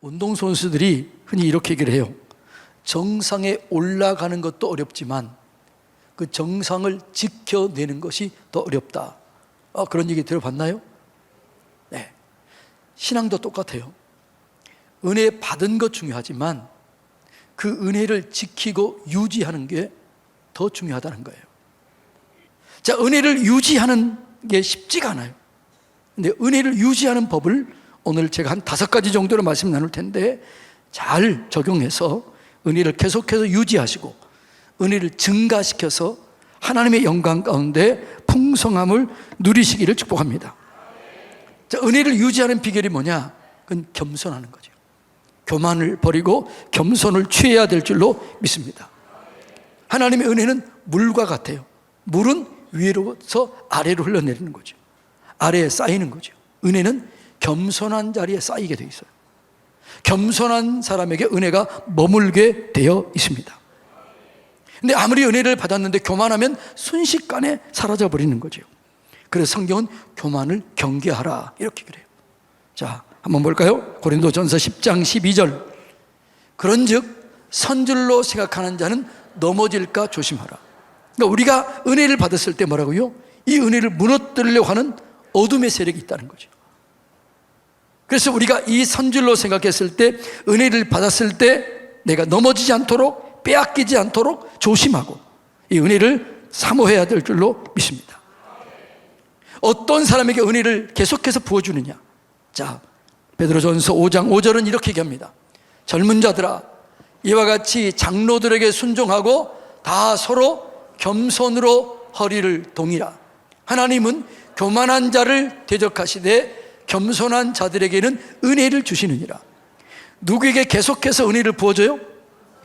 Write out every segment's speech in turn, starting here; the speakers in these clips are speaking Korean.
운동선수들이 흔히 이렇게 얘기를 해요. 정상에 올라가는 것도 어렵지만 그 정상을 지켜내는 것이 더 어렵다. 그런 얘기 들어봤나요? 네. 신앙도 똑같아요. 은혜 받은 것 중요하지만 그 은혜를 지키고 유지하는 게 더 중요하다는 거예요. 자, 은혜를 유지하는 게 쉽지가 않아요. 근데 은혜를 유지하는 법을 오늘 제가 한 5가지 정도로 말씀 나눌 텐데 잘 적용해서 은혜를 계속해서 유지하시고 은혜를 증가시켜서 하나님의 영광 가운데 풍성함을 누리시기를 축복합니다. 자, 은혜를 유지하는 비결이 뭐냐? 그건 겸손하는 거죠. 교만을 버리고 겸손을 취해야 될 줄로 믿습니다. 하나님의 은혜는 물과 같아요. 물은 위로서 아래로 흘러내리는 거죠. 아래에 쌓이는 거죠. 은혜는 겸손한 자리에 쌓이게 되어 있어요. 겸손한 사람에게 은혜가 머물게 되어 있습니다. 근데 아무리 은혜를 받았는데 교만하면 순식간에 사라져버리는 거죠. 그래서 성경은 교만을 경계하라 이렇게 그래요. 자, 한번 볼까요? 고린도전서 10장 12절. 그런즉 선줄로 생각하는 자는 넘어질까 조심하라. 그러니까 우리가 은혜를 받았을 때 뭐라고요? 이 은혜를 무너뜨리려고 하는 어둠의 세력이 있다는 거죠. 그래서 우리가 이 선줄로 생각했을 때, 은혜를 받았을 때 내가 넘어지지 않도록, 빼앗기지 않도록 조심하고 이 은혜를 사모해야 될 줄로 믿습니다. 어떤 사람에게 은혜를 계속해서 부어주느냐? 자, 베드로전서 5장 5절은 이렇게 얘기합니다. 젊은 자들아, 이와 같이 장로들에게 순종하고 다 서로 겸손으로 허리를 동이라. 하나님은 교만한 자를 대적하시되 겸손한 자들에게는 은혜를 주시느니라. 누구에게 계속해서 은혜를 부어줘요?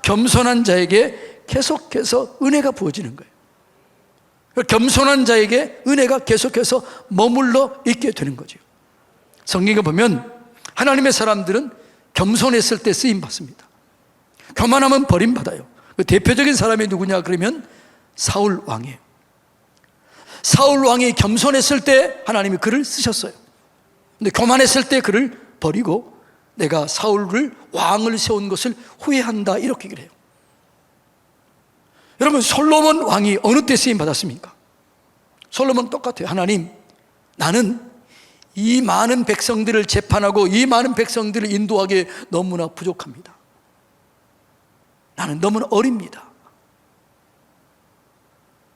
겸손한 자에게 계속해서 은혜가 부어지는 거예요. 겸손한 자에게 은혜가 계속해서 머물러 있게 되는 거죠. 성경에 보면 하나님의 사람들은 겸손했을 때 쓰임 받습니다. 교만하면 버림받아요. 그 대표적인 사람이 누구냐 그러면 사울 왕이에요. 사울 왕이 겸손했을 때 하나님이 그를 쓰셨어요. 근데 교만했을 때 그를 버리고 내가 사울을 왕을 세운 것을 후회한다 이렇게 그래요. 여러분, 솔로몬 왕이 어느 때 쓰임 받았습니까? 솔로몬 똑같아요. 하나님, 나는 이 많은 백성들을 재판하고 이 많은 백성들을 인도하기에 너무나 부족합니다. 나는 너무나 어립니다.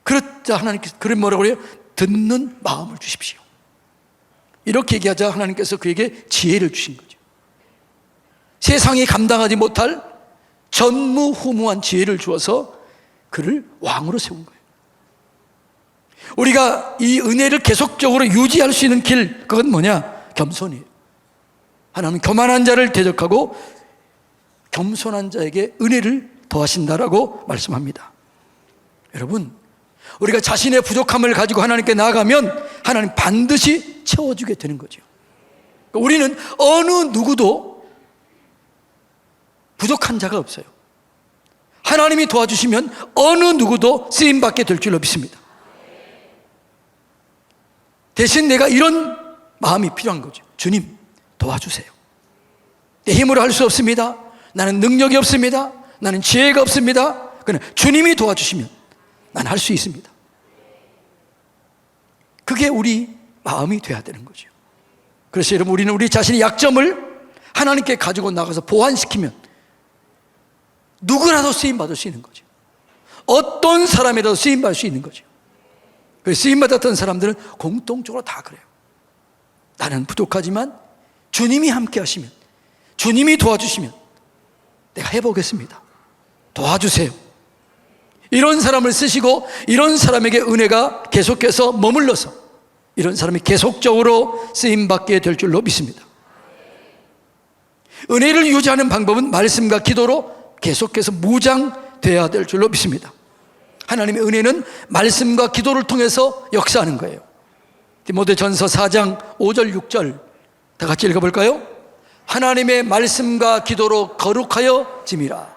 그렇자 하나님께서 그런 뭐라고 그래요? 듣는 마음을 주십시오. 이렇게 얘기하자 하나님께서 그에게 지혜를 주신 거죠. 세상이 감당하지 못할 전무후무한 지혜를 주어서 그를 왕으로 세운 거예요. 우리가 이 은혜를 계속적으로 유지할 수 있는 길, 그건 뭐냐? 겸손이에요. 하나님은 교만한 자를 대적하고 겸손한 자에게 은혜를 더하신다라고 말씀합니다. 여러분, 우리가 자신의 부족함을 가지고 하나님께 나아가면 하나님 반드시 채워주게 되는 거죠. 우리는 어느 누구도 부족한 자가 없어요. 하나님이 도와주시면 어느 누구도 쓰임받게 될 줄로 믿습니다. 대신 내가 이런 마음이 필요한 거죠. 주님, 도와주세요. 내 힘으로 할 수 없습니다. 나는 능력이 없습니다. 나는 지혜가 없습니다. 그러나 주님이 도와주시면 나는 할 수 있습니다. 그게 우리 마음이 돼야 되는 거죠. 그래서 여러분, 우리는 우리 자신의 약점을 하나님께 가지고 나가서 보완시키면 누구라도 쓰임받을 수 있는 거죠. 어떤 사람이라도 쓰임받을 수 있는 거죠. 쓰임받았던 사람들은 공통적으로 다 그래요. 나는 부족하지만 주님이 함께 하시면, 주님이 도와주시면 내가 해보겠습니다. 도와주세요. 이런 사람을 쓰시고 이런 사람에게 은혜가 계속해서 머물러서 이런 사람이 계속적으로 쓰임받게 될 줄로 믿습니다. 은혜를 유지하는 방법은 말씀과 기도로 계속해서 무장되어야 될 줄로 믿습니다. 하나님의 은혜는 말씀과 기도를 통해서 역사하는 거예요. 디모데전서 4장 5절 6절 다 같이 읽어볼까요? 하나님의 말씀과 기도로 거룩하여 짐이라.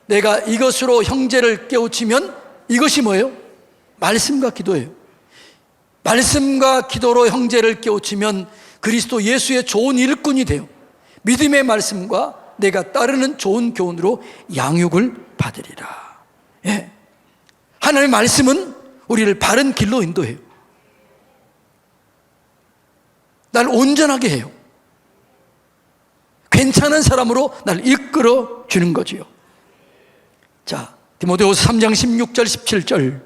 내가 이것으로 형제를 깨우치면 이것이 뭐예요? 말씀과 기도예요. 말씀과 기도로 형제를 깨우치면 그리스도 예수의 좋은 일꾼이 돼요. 믿음의 말씀과 내가 따르는 좋은 교훈으로 양육을 받으리라. 예. 하나님의 말씀은 우리를 바른 길로 인도해요. 날 온전하게 해요. 괜찮은 사람으로 날 이끌어 주는 거지요. 자, 디모데후서 3장 16절 17절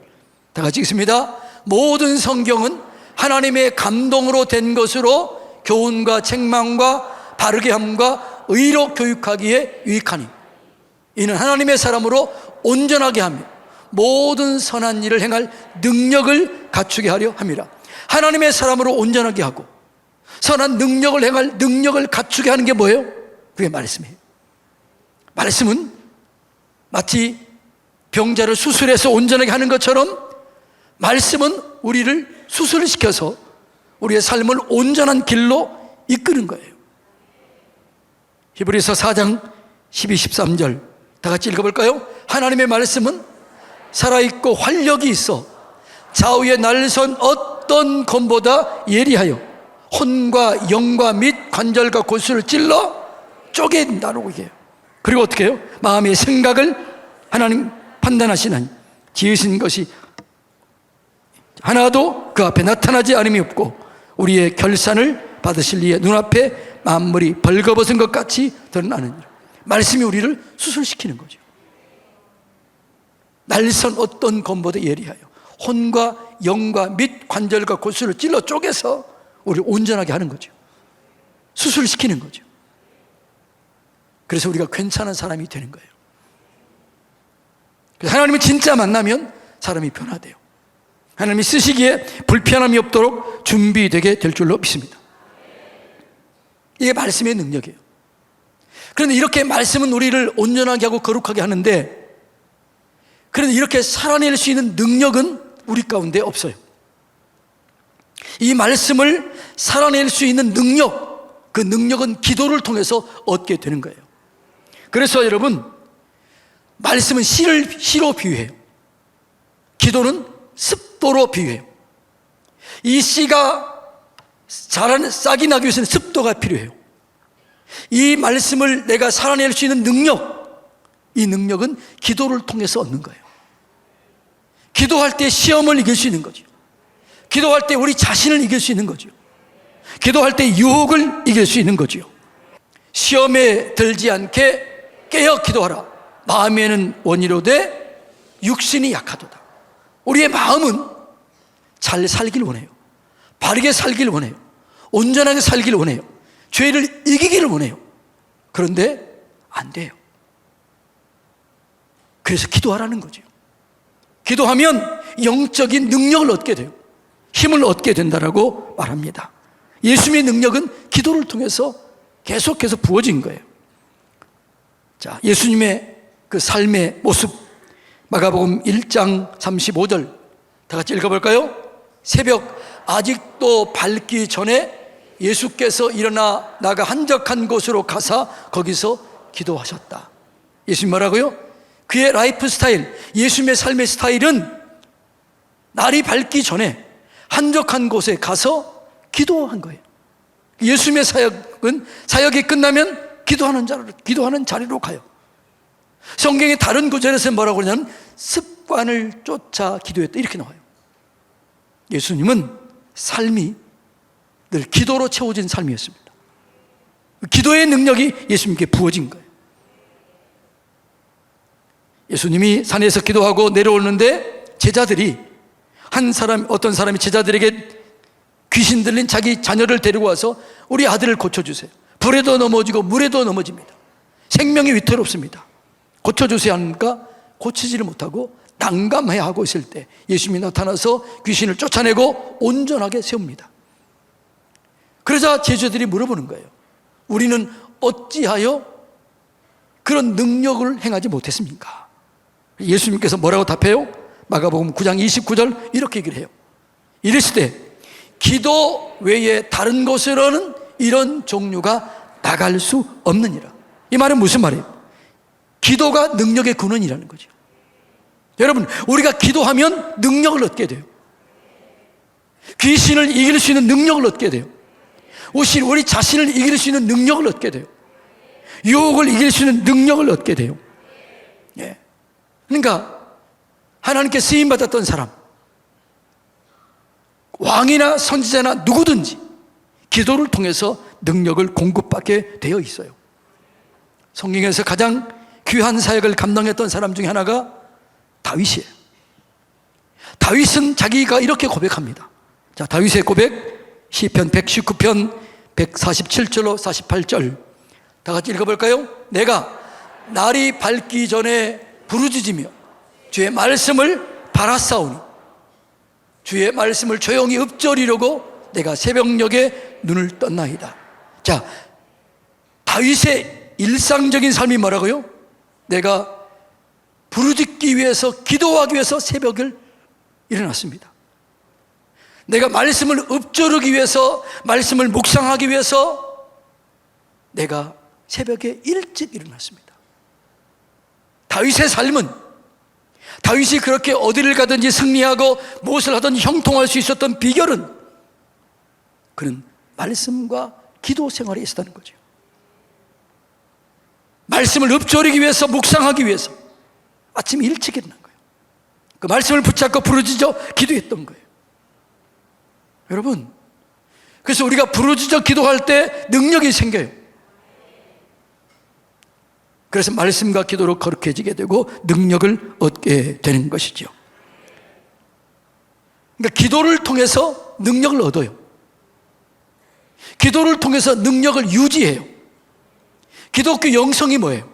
다 같이 읽습니다. 모든 성경은 하나님의 감동으로 된 것으로 교훈과 책망과 바르게 함과 의로 교육하기에 유익하니 이는 하나님의 사람으로 온전하게 하며 모든 선한 일을 행할 능력을 갖추게 하려 함이라. 하나님의 사람으로 온전하게 하고 선한 능력을 행할 능력을 갖추게 하는 게 뭐예요? 그게 말씀이에요. 말씀은 마치 병자를 수술해서 온전하게 하는 것처럼 말씀은 우리를 수술시켜서 우리의 삶을 온전한 길로 이끄는 거예요. 히브리서 4장 12, 13절 다 같이 읽어볼까요? 하나님의 말씀은 살아있고 활력이 있어 좌우의 날선 어떤 검보다 예리하여 혼과 영과 및 관절과 골수를 찔러 쪼갠다라고 얘기해요. 그리고 어떻게 해요? 마음의 생각을 하나님 판단하시나니 지으신 것이 하나도 그 앞에 나타나지 않음이 없고 우리의 결산을 받으실 이의 눈앞에 만물이 벌거벗은 것 같이 드러나느니라. 말씀이 우리를 수술시키는 거죠. 날선 어떤 검보다 예리하여 혼과 영과 및 관절과 골수를 찔러 쪼개서 우리를 온전하게 하는 거죠. 수술시키는 거죠. 그래서 우리가 괜찮은 사람이 되는 거예요. 그래서 하나님을 진짜 만나면 사람이 변화돼요. 하나님이 쓰시기에 불편함이 없도록 준비되게 될 줄로 믿습니다. 이게 말씀의 능력이에요. 그런데 이렇게 말씀은 우리를 온전하게 하고 거룩하게 하는데, 그런데 이렇게 살아낼 수 있는 능력은 우리 가운데 없어요. 이 말씀을 살아낼 수 있는 능력, 그 능력은 기도를 통해서 얻게 되는 거예요. 그래서 여러분, 말씀은 씨로 비유해요. 기도는 습도로 비유해요. 이 씨가 자라는 싹이 나기 위해서는 습도가 필요해요. 이 말씀을 내가 살아낼 수 있는 능력, 이 능력은 기도를 통해서 얻는 거예요. 기도할 때 시험을 이길 수 있는 거죠. 기도할 때 우리 자신을 이길 수 있는 거죠. 기도할 때 유혹을 이길 수 있는 거죠. 시험에 들지 않게 깨어 기도하라. 마음에는 원이로되 육신이 약하도다. 우리의 마음은 잘 살길 원해요. 바르게 살길 원해요. 온전하게 살길 원해요. 죄를 이기기를 원해요. 그런데 안 돼요. 그래서 기도하라는 거죠. 기도하면 영적인 능력을 얻게 돼요. 힘을 얻게 된다라고 말합니다. 예수님의 능력은 기도를 통해서 계속해서 부어진 거예요. 자, 예수님의 그 삶의 모습, 마가복음 1장 35절 다 같이 읽어볼까요? 새벽 아직도 밝기 전에 예수께서 일어나 나가 한적한 곳으로 가사 거기서 기도하셨다. 예수님 뭐라고요? 그의 라이프 스타일, 예수님의 삶의 스타일은 날이 밝기 전에 한적한 곳에 가서 기도한 거예요. 예수님의 사역은 사역이 끝나면 기도하는 자리로 가요. 성경의 다른 구절에서 뭐라고 그러냐면 습관을 쫓아 기도했다 이렇게 나와요. 예수님은 삶이 늘 기도로 채워진 삶이었습니다. 기도의 능력이 예수님께 부어진 거예요. 예수님이 산에서 기도하고 내려오는데 제자들이 어떤 사람이 제자들에게 귀신 들린 자기 자녀를 데리고 와서 우리 아들을 고쳐주세요. 불에도 넘어지고 물에도 넘어집니다. 생명이 위태롭습니다. 고쳐주세요 하니까 고치지를 못하고 난감해하고 있을 때 예수님이 나타나서 귀신을 쫓아내고 온전하게 세웁니다. 그러자 제자들이 물어보는 거예요. 우리는 어찌하여 그런 능력을 행하지 못했습니까? 예수님께서 뭐라고 답해요? 마가복음 9장 29절 이렇게 얘기를 해요. 이르시되 기도 외에 다른 곳으로는 이런 종류가 나갈 수 없느니라. 이 말은 무슨 말이에요? 기도가 능력의 근원이라는 거죠. 여러분, 우리가 기도하면 능력을 얻게 돼요. 귀신을 이길 수 있는 능력을 얻게 돼요. 우리 자신을 이길 수 있는 능력을 얻게 돼요. 유혹을 이길 수 있는 능력을 얻게 돼요. 예. 그러니까 하나님께 쓰임받았던 사람, 왕이나 선지자나 누구든지 기도를 통해서 능력을 공급받게 되어 있어요. 성경에서 가장 귀한 사역을 감당했던 사람 중에 하나가 다윗이에요. 다윗은 자기가 이렇게 고백합니다. 자, 다윗의 고백, 시편 119편 147절로 48절 다 같이 읽어볼까요? 내가 날이 밝기 전에 부르짖으며 주의 말씀을 바라싸우니 주의 말씀을 조용히 읊조리려고 내가 새벽녘에 눈을 떴나이다. 자, 다윗의 일상적인 삶이 뭐라고요? 내가 부르짖기 위해서, 기도하기 위해서 새벽을 일어났습니다. 내가 말씀을 읊조르기 위해서, 말씀을 묵상하기 위해서 내가 새벽에 일찍 일어났습니다. 다윗의 삶은, 다윗이 그렇게 어디를 가든지 승리하고 무엇을 하든지 형통할 수 있었던 비결은 그는 말씀과 기도 생활에 있었다는 거죠. 말씀을 읊조리기 위해서, 묵상하기 위해서 아침 일찍 일어난 거예요. 그 말씀을 붙잡고 부르짖어 기도했던 거예요. 여러분, 그래서 우리가 부르짖어 기도할 때 능력이 생겨요. 그래서 말씀과 기도로 거룩해지게 되고 능력을 얻게 되는 것이죠. 그러니까 기도를 통해서 능력을 얻어요. 기도를 통해서 능력을 유지해요. 기독교 영성이 뭐예요?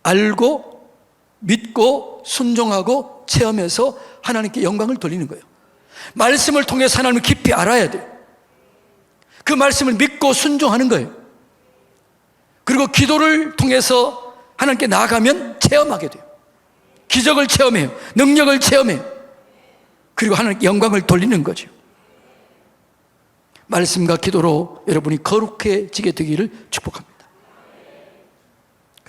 알고, 믿고, 순종하고, 체험해서 하나님께 영광을 돌리는 거예요. 말씀을 통해서 하나님을 깊이 알아야 돼요. 그 말씀을 믿고 순종하는 거예요. 그리고 기도를 통해서 하나님께 나아가면 체험하게 돼요. 기적을 체험해요. 능력을 체험해요. 그리고 하나님께 영광을 돌리는 거죠. 말씀과 기도로 여러분이 거룩해지게 되기를 축복합니다.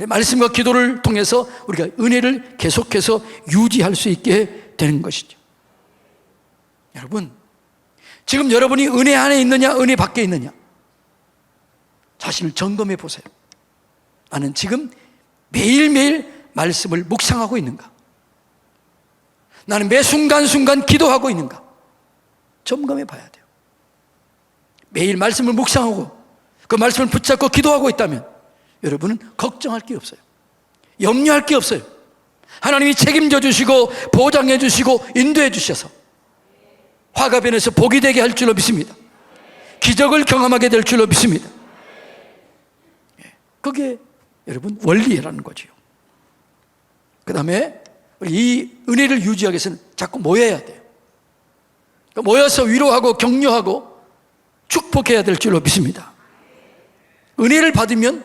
말씀과 기도를 통해서 우리가 은혜를 계속해서 유지할 수 있게 되는 것이죠. 여러분, 지금 여러분이 은혜 안에 있느냐, 은혜 밖에 있느냐, 자신을 점검해 보세요. 나는 지금 매일매일 말씀을 묵상하고 있는가? 나는 매 순간순간 기도하고 있는가? 점검해 봐야 돼요. 매일 말씀을 묵상하고 그 말씀을 붙잡고 기도하고 있다면 여러분은 걱정할 게 없어요. 염려할 게 없어요. 하나님이 책임져 주시고 보장해 주시고 인도해 주셔서 화가 변해서 복이 되게 할 줄로 믿습니다. 기적을 경험하게 될 줄로 믿습니다. 그게 여러분 원리라는 거죠. 그 다음에 이 은혜를 유지하기 위해서는 자꾸 모여야 돼요. 모여서 위로하고 격려하고 축복해야 될 줄로 믿습니다. 은혜를 받으면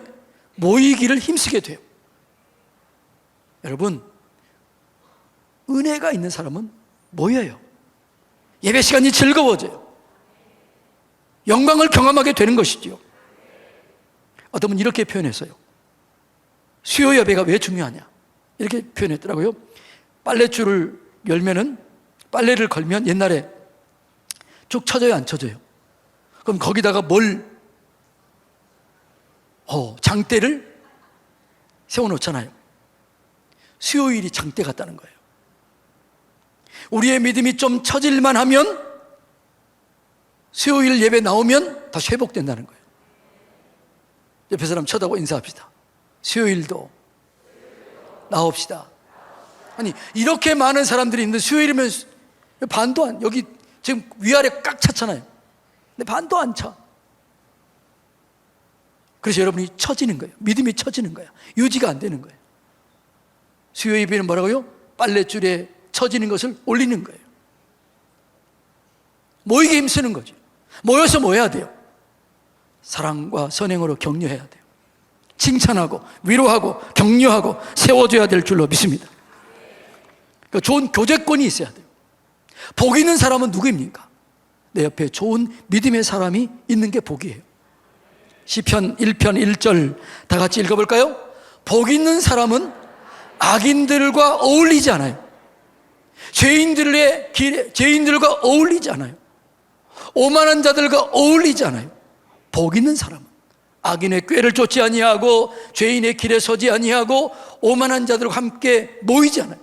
모이기를 힘쓰게 돼요. 여러분, 은혜가 있는 사람은 모여요. 예배 시간이 즐거워져요. 영광을 경험하게 되는 것이죠. 어떤 분이 이렇게 표현했어요. 수요 예배가 왜 중요하냐, 이렇게 표현했더라고요. 빨랫줄을 열면은, 빨래를 걸면 옛날에 쭉 쳐져요, 안 쳐져요? 그럼 거기다가 장대를 세워놓잖아요. 수요일이 장대 같다는 거예요. 우리의 믿음이 좀 처질만 하면 수요일 예배 나오면 다시 회복된다는 거예요. 옆에 사람 쳐다보고 인사합시다. 수요일도 나옵시다. 아니, 이렇게 많은 사람들이 있는데 수요일이면 반도 안, 여기 지금 위아래 꽉 찼잖아요. 근데 반도 안 차. 그래서 여러분이 처지는 거예요. 믿음이 처지는 거예요. 유지가 안 되는 거예요. 수요 예배는 뭐라고요? 빨랫줄에 처지는 것을 올리는 거예요. 모이게 힘쓰는 거죠. 모여서 모여야 돼요. 사랑과 선행으로 격려해야 돼요. 칭찬하고 위로하고 격려하고 세워줘야 될 줄로 믿습니다. 그러니까 좋은 교제권이 있어야 돼요. 복 있는 사람은 누구입니까? 내 옆에 좋은 믿음의 사람이 있는 게 복이에요. 시편 1편 1절 다 같이 읽어볼까요? 복 있는 사람은 악인들과 어울리지 않아요. 죄인들과 어울리지 않아요. 오만한 자들과 어울리지 않아요. 복 있는 사람은 악인의 꾀를 쫓지 아니하고 죄인의 길에 서지 아니하고 오만한 자들과 함께 모이지 않아요.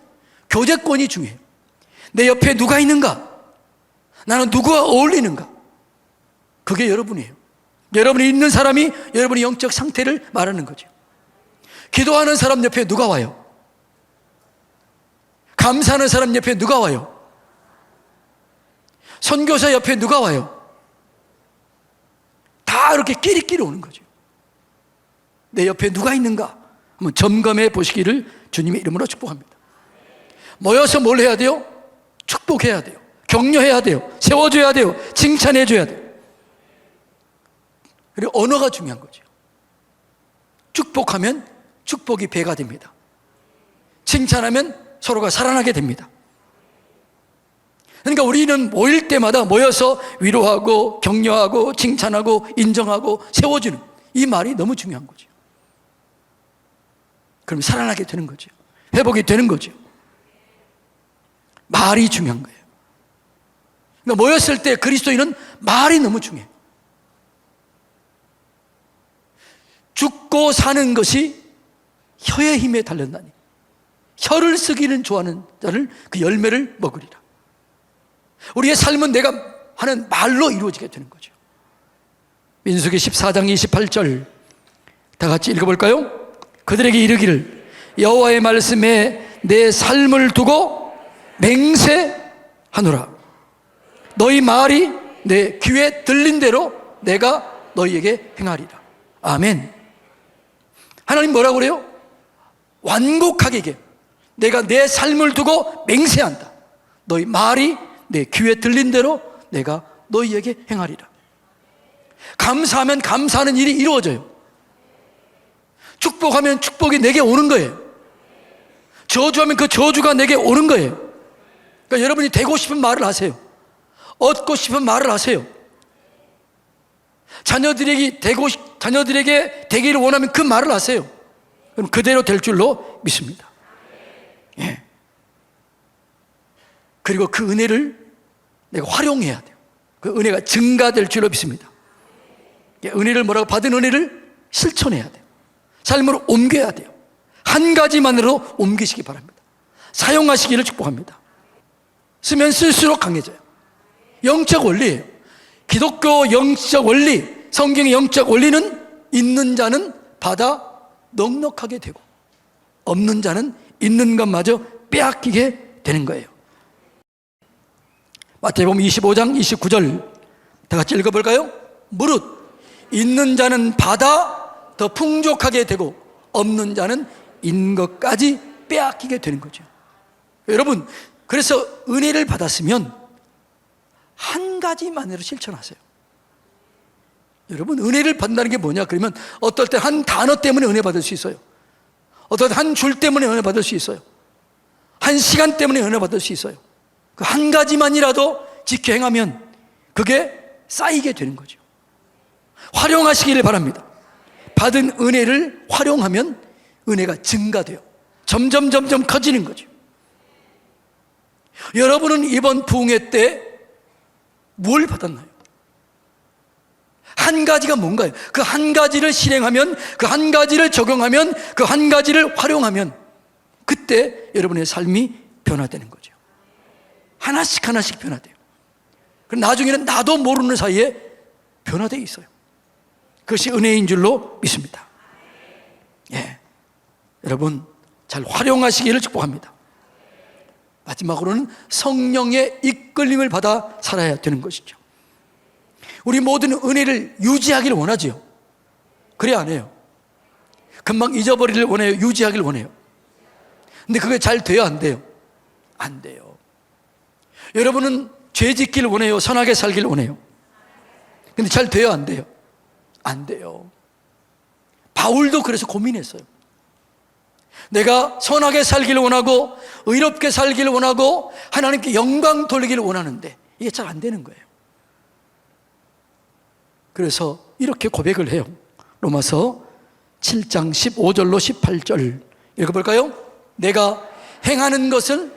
교제권이 중요해요. 내 옆에 누가 있는가? 나는 누구와 어울리는가? 그게 여러분이에요. 여러분이 있는 사람이 여러분의 영적 상태를 말하는 거죠. 기도하는 사람 옆에 누가 와요? 감사하는 사람 옆에 누가 와요? 선교사 옆에 누가 와요? 다 이렇게 끼리끼리 오는 거죠. 내 옆에 누가 있는가? 한번 점검해 보시기를 주님의 이름으로 축복합니다. 모여서 뭘 해야 돼요? 축복해야 돼요. 격려해야 돼요. 세워줘야 돼요. 칭찬해줘야 돼요. 그리고 언어가 중요한 거죠. 축복하면 축복이 배가 됩니다. 칭찬하면 서로가 살아나게 됩니다. 그러니까 우리는 모일 때마다 모여서 위로하고 격려하고 칭찬하고 인정하고 세워주는 이 말이 너무 중요한 거죠. 그럼 살아나게 되는 거죠. 회복이 되는 거죠. 말이 중요한 거예요. 그러니까 모였을 때 그리스도인은 말이 너무 중요해요. 죽고 사는 것이 혀의 힘에 달렸나니 혀를 쓰기는 좋아하는 자를 그 열매를 먹으리라. 우리의 삶은 내가 하는 말로 이루어지게 되는 거죠. 민수기 14장 28절 다 같이 읽어볼까요? 그들에게 이르기를 여호와의 말씀에 내 삶을 두고 맹세하노라. 너희 말이 내 귀에 들린 대로 내가 너희에게 행하리라. 아멘. 하나님 뭐라고 그래요? 완곡하게 얘기해요. 내가 내 삶을 두고 맹세한다. 너희 말이 내 귀에 들린 대로 내가 너희에게 행하리라. 감사하면 감사하는 일이 이루어져요. 축복하면 축복이 내게 오는 거예요. 저주하면 그 저주가 내게 오는 거예요. 그러니까 여러분이 되고 싶은 말을 하세요. 얻고 싶은 말을 하세요. 자녀들에게 되기를 원하면 그 말을 하세요. 그럼 그대로 될 줄로 믿습니다. 예. 그리고 그 은혜를 내가 활용해야 돼요. 그 은혜가 증가될 줄로 믿습니다. 은혜를 뭐라고 받은 은혜를 실천해야 돼요. 삶으로 옮겨야 돼요. 한 가지만으로 옮기시기 바랍니다. 사용하시기를 축복합니다. 쓰면 쓸수록 강해져요. 영적 원리예요. 기독교 영적 원리, 성경의 영적 원리는 있는 자는 받아 넉넉하게 되고 없는 자는 있는 것마저 빼앗기게 되는 거예요. 마태복음 25장 29절 다 같이 읽어볼까요? 무릇 있는 자는 받아 더 풍족하게 되고 없는 자는 있는 것까지 빼앗기게 되는 거죠. 여러분, 그래서 은혜를 받았으면 한 가지만으로 실천하세요. 여러분, 은혜를 받는다는 게 뭐냐? 그러면 어떨 때 한 단어 때문에 은혜 받을 수 있어요. 어떨 때 한 줄 때문에 은혜 받을 수 있어요. 한 시간 때문에 은혜 받을 수 있어요. 그 한 가지만이라도 지켜 행하면 그게 쌓이게 되는 거죠. 활용하시기를 바랍니다. 받은 은혜를 활용하면 은혜가 증가돼요. 점점 커지는 거죠. 여러분은 이번 부흥회 때 뭘 받았나요? 한 가지가 뭔가요? 그 한 가지를 실행하면, 그 한 가지를 적용하면, 그 한 가지를 활용하면 그때 여러분의 삶이 변화되는 거죠. 하나씩 변화돼요. 그럼 나중에는 나도 모르는 사이에 변화되어 있어요. 그것이 은혜인 줄로 믿습니다. 예, 여러분 잘 활용하시기를 축복합니다. 마지막으로는 성령의 이끌림을 받아 살아야 되는 것이죠. 우리 모두는 은혜를 유지하기를 원하지요. 그래 안 해요? 금방 잊어버리기를 원해요? 유지하기를 원해요? 근데 그게 잘 돼요? 안 돼요? 안 돼요. 여러분은 죄 짓기를 원해요? 선하게 살기를 원해요? 근데 잘 돼요? 안 돼요? 안 돼요. 바울도 그래서 고민했어요. 내가 선하게 살기를 원하고 의롭게 살기를 원하고 하나님께 영광 돌리기를 원하는데 이게 잘 안 되는 거예요. 그래서 이렇게 고백을 해요. 로마서 7장 15절로 18절 읽어볼까요? 내가 행하는 것을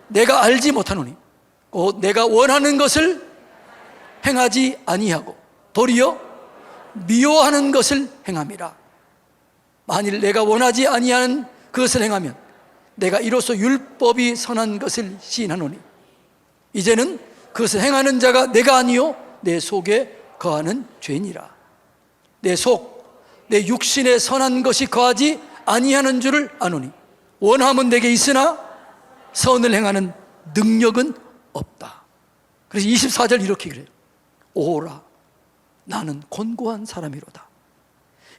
내가 알지 못하노니 곧 내가 원하는 것을 행하지 아니하고 도리어 미워하는 것을 행함이라. 만일 내가 원하지 아니하는 그것을 행하면 내가 이로써 율법이 선한 것을 시인하노니 이제는 그것을 행하는 자가 내가 아니요 내 속에 거하는 죄니라. 내 속, 내 육신에 선한 것이 거하지 아니하는 줄을 아노니 원함은 내게 있으나 선을 행하는 능력은 없다. 그래서 24절 이렇게 그래요. 오라 나는 곤고한 사람이로다.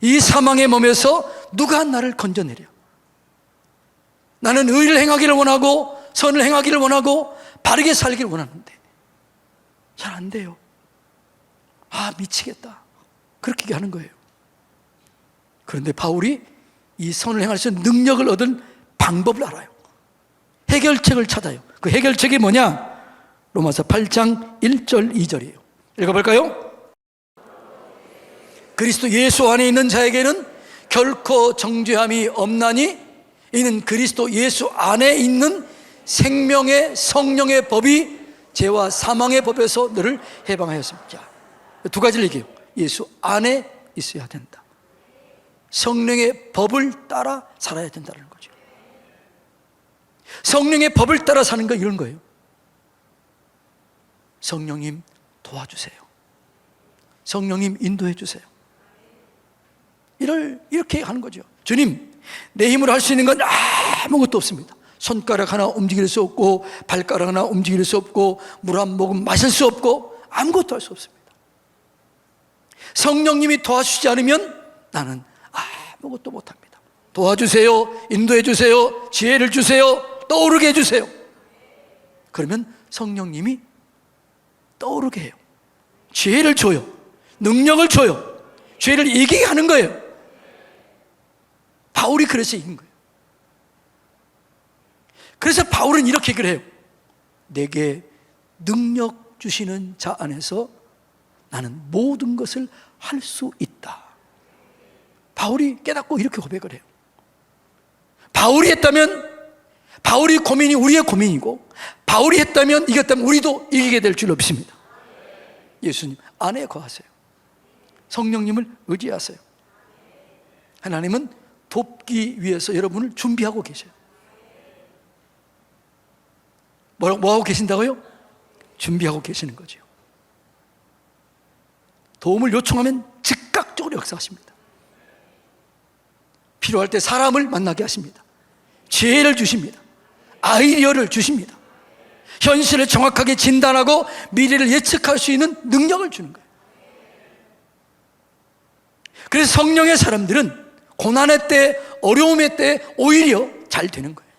이 사망의 몸에서 누가 나를 건져내려. 나는 의를 행하기를 원하고 선을 행하기를 원하고 바르게 살기를 원하는데 잘 안 돼요. 아, 미치겠다. 그렇게 하는 거예요. 그런데 바울이 이 선을 행할 수 있는 능력을 얻은 방법을 알아요. 해결책을 찾아요. 그 해결책이 뭐냐? 로마서 8장 1절 2절이에요. 읽어볼까요? 그리스도 예수 안에 있는 자에게는 결코 정죄함이 없나니 이는 그리스도 예수 안에 있는 생명의 성령의 법이 죄와 사망의 법에서 너를 해방하였습니다. 두 가지를 얘기해요. 예수 안에 있어야 된다. 성령의 법을 따라 살아야 된다는 거죠. 성령의 법을 따라 사는 거 이런 거예요. 성령님 도와주세요. 성령님 인도해 주세요. 이렇게 하는 거죠. 주님, 내 힘으로 할 수 있는 건 아무것도 없습니다. 손가락 하나 움직일 수 없고 발가락 하나 움직일 수 없고 물 한 모금 마실 수 없고 아무것도 할 수 없습니다. 성령님이 도와주시지 않으면 나는 아무것도 못합니다. 도와주세요. 인도해 주세요. 지혜를 주세요. 떠오르게 해주세요. 그러면 성령님이 떠오르게 해요. 지혜를 줘요. 능력을 줘요. 죄를 이기게 하는 거예요. 바울이 그래서 이긴 거예요. 그래서 바울은 이렇게 그래요. 내게 능력 주시는 자 안에서 나는 모든 것을 할 수 있다. 바울이 깨닫고 이렇게 고백을 해요. 바울이 했다면 바울이 고민이 우리의 고민이고 바울이 했다면 이겼다면 우리도 이기게 될 줄 믿습니다. 예수님 안에 거하세요. 성령님을 의지하세요. 하나님은 돕기 위해서 여러분을 준비하고 계셔요. 뭐 하고 계신다고요? 준비하고 계시는 거죠. 도움을 요청하면 즉각적으로 역사하십니다. 필요할 때 사람을 만나게 하십니다. 지혜를 주십니다. 아이디어를 주십니다. 현실을 정확하게 진단하고 미래를 예측할 수 있는 능력을 주는 거예요. 그래서 성령의 사람들은 고난의 때, 어려움의 때 오히려 잘 되는 거예요.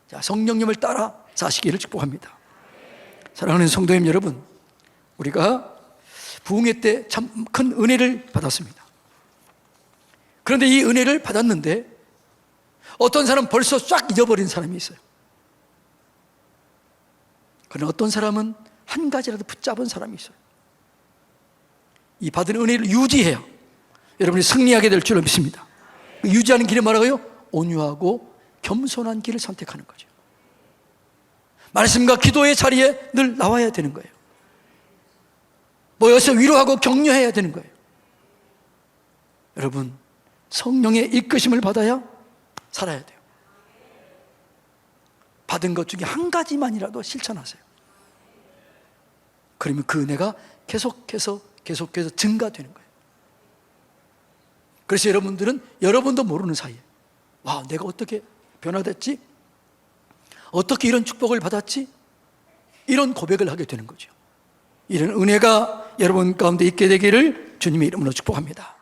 자, 성령님을 따라 사시기를 축복합니다. 사랑하는 성도님 여러분, 우리가 부흥회 때 참 큰 은혜를 받았습니다. 그런데 이 은혜를 받았는데 어떤 사람은 벌써 쫙 잊어버린 사람이 있어요. 그러나 어떤 사람은 한 가지라도 붙잡은 사람이 있어요. 이 받은 은혜를 유지해야 여러분이 승리하게 될 줄로 믿습니다. 유지하는 길이 뭐라고요? 온유하고 겸손한 길을 선택하는 거죠. 말씀과 기도의 자리에 늘 나와야 되는 거예요. 모여서 위로하고 격려해야 되는 거예요. 여러분, 성령의 이끄심을 받아야 살아야 돼요. 받은 것 중에 한 가지만이라도 실천하세요. 그러면 그 은혜가 계속해서 증가되는 거예요. 그래서 여러분들은 여러분도 모르는 사이에 와, 내가 어떻게 변화됐지? 어떻게 이런 축복을 받았지? 이런 고백을 하게 되는 거죠. 이런 은혜가 여러분 가운데 있게 되기를 주님의 이름으로 축복합니다.